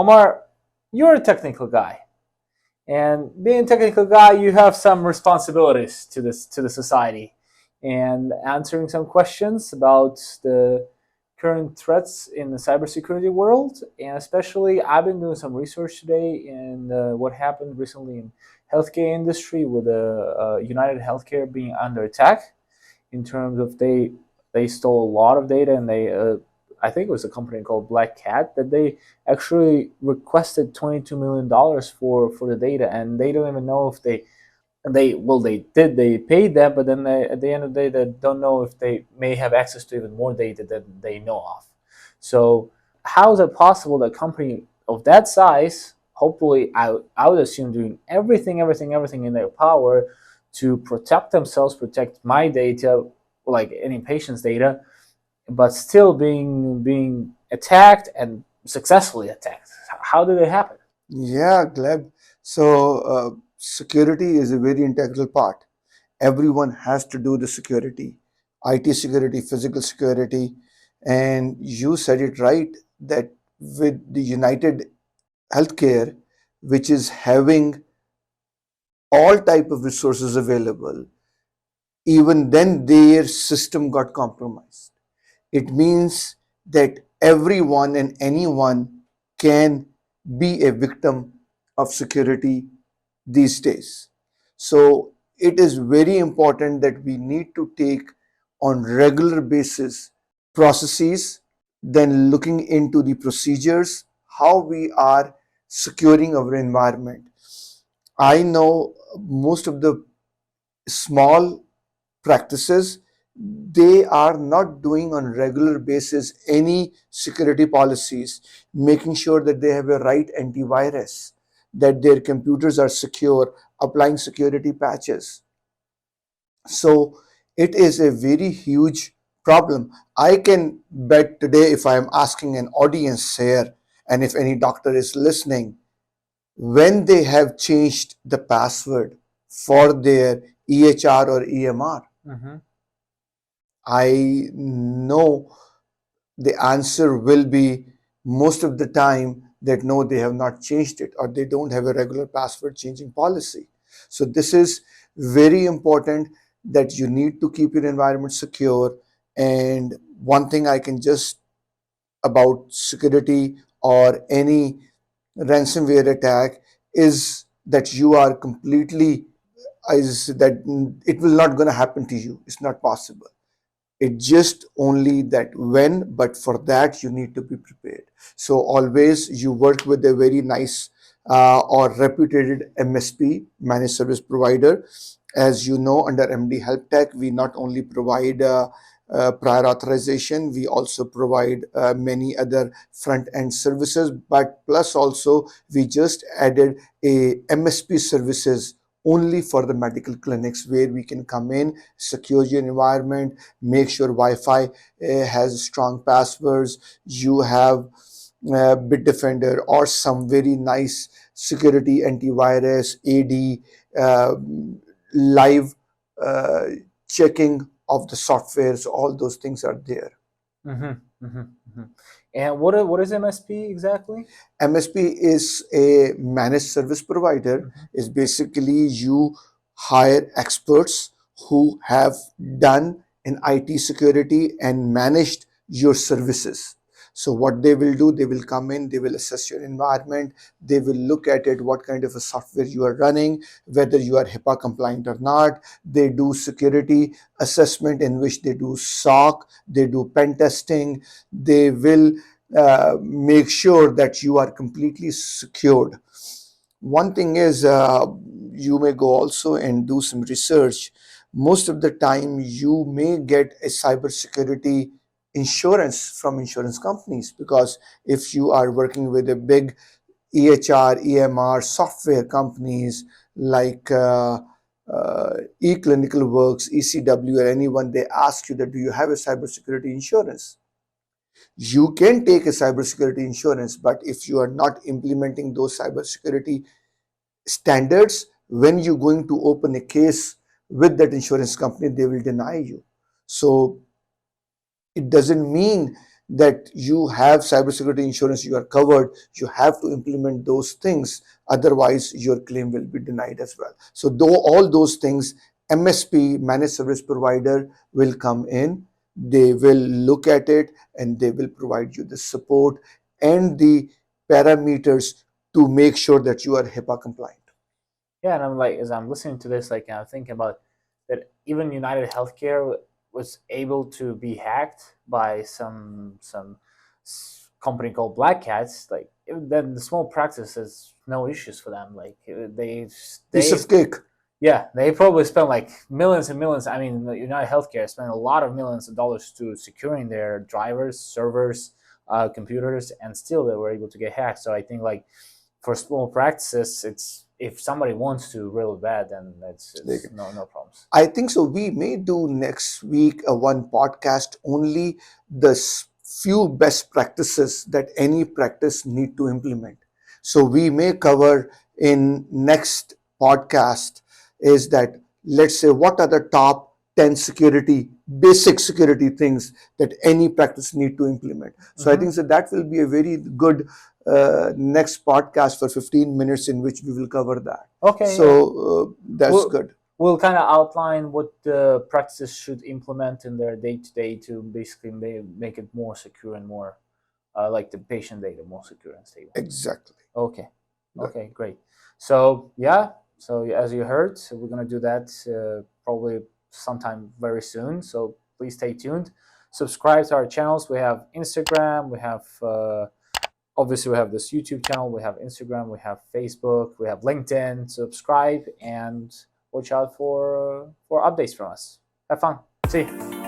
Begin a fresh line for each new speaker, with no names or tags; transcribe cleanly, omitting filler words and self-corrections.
Omar, you're a technical guy, and being a technical guy, you have some responsibilities to the society, and answering some questions about the current threats in the cybersecurity world. And especially, I've been doing some research today in what happened recently in healthcare industry with United Healthcare being under attack in terms of they stole a lot of data, and they I think it was a company called Black Cat that they actually requested $22 million for the data, and they don't even know if they paid them, but then at the end of the day they don't know if they may have access to even more data than they know of. So how is it possible that a company of that size, hopefully I would assume doing everything in their power to protect themselves, protect my data, like any patient's data, but still being attacked and successfully attacked? How did it happen?
Yeah, Gleb. So, security is a very integral part. Everyone has to do the security, IT security, physical security. And you said it right that with the United Healthcare, which is having all type of resources available, even then their system got compromised. It means that everyone and anyone can be a victim of security these days. So it is very important that we need to take on regular basis processes, then looking into the procedures, how we are securing our environment. I know most of the small practices, they are not doing on regular basis any security policies, making sure that they have a right antivirus, that their computers are secure, applying security patches. So it is a very huge problem. I can bet today, if I am asking an audience here, and if any doctor is listening, when they have changed the password for their EHR or EMR,
Mm-hmm.
I know the answer will be most of the time that no, they have not changed it, or they don't have a regular password changing policy. So this is very important, that you need to keep your environment secure. And one thing I can just about security or any ransomware attack is that you are completely, is that it will not going to happen to you. It's not possible. It's just only that when, but for that you need to be prepared. So always you work with a very nice or reputed MSP, managed service provider. As you know, under MD Help Tech, we not only provide prior authorization, we also provide many other front end services, but plus also we just added a MSP services only for the medical clinics, where we can come in, secure your environment, make sure Wi-Fi has strong passwords, you have Bitdefender or some very nice security antivirus, AD, uh, live uh, checking of the software. So all those things are there.
Mm-hmm. Mm-hmm. Mm-hmm. And what is MSP exactly?
MSP is a managed service provider.
Mm-hmm.
Is basically you hire experts who have done in IT security and managed your services. So what they will do, they will come in, they will assess your environment, they will look at it, what kind of a software you are running, whether you are HIPAA compliant or not. They do security assessment, in which they do SOC, they do pen testing, they will make sure that you are completely secured. One thing is, you may go also and do some research. Most of the time, you may get a cybersecurity insurance from insurance companies, because if you are working with a big EHR, EMR software companies like eClinical Works, ECW, or anyone, they ask you that do you have a cybersecurity insurance? You can take a cybersecurity insurance, but if you are not implementing those cybersecurity standards, when you're going to open a case with that insurance company, they will deny you. So it doesn't mean that you have cybersecurity insurance, you are covered, you have to implement those things. Otherwise, your claim will be denied as well. So, though all those things, MSP, managed service provider, will come in, they will look at it, and they will provide you the support and the parameters to make sure that you are HIPAA compliant.
Yeah, and I'm like, as I'm listening to this, like I'm thinking about that even United Healthcare was able to be hacked by some company called Black Cats. Like then the small practices, no issues for them. Like
Piece
they
of cake.
yeah, they probably spent like millions and millions. I mean, United Healthcare spent a lot of millions of dollars to securing their drivers, servers, computers, and still they were able to get hacked. So I think like for small practices, it's if somebody wants to really bad, then it's no problems.
I think so. We may do next week a one podcast only the few best practices that any practice need to implement. So we may cover in next podcast is that, let's say, what are the top 10 basic security things that any practice need to implement. So I think so that will be a very good next podcast for 15 minutes in which we will cover that.
Okay,
So that's
we'll,
good.
We'll kind of outline what the practices should implement in their day to day to basically make it more secure and more like the patient data more secure and stable.
Exactly.
Okay.
Good.
Okay, great. So yeah, so as you heard, we're gonna do that probably sometime very soon. So please stay tuned. Subscribe to our channels. We have Instagram. We have obviously we have this YouTube channel. We have Instagram. We have Facebook. We have LinkedIn. Subscribe and watch out for updates from us. Have fun. See you.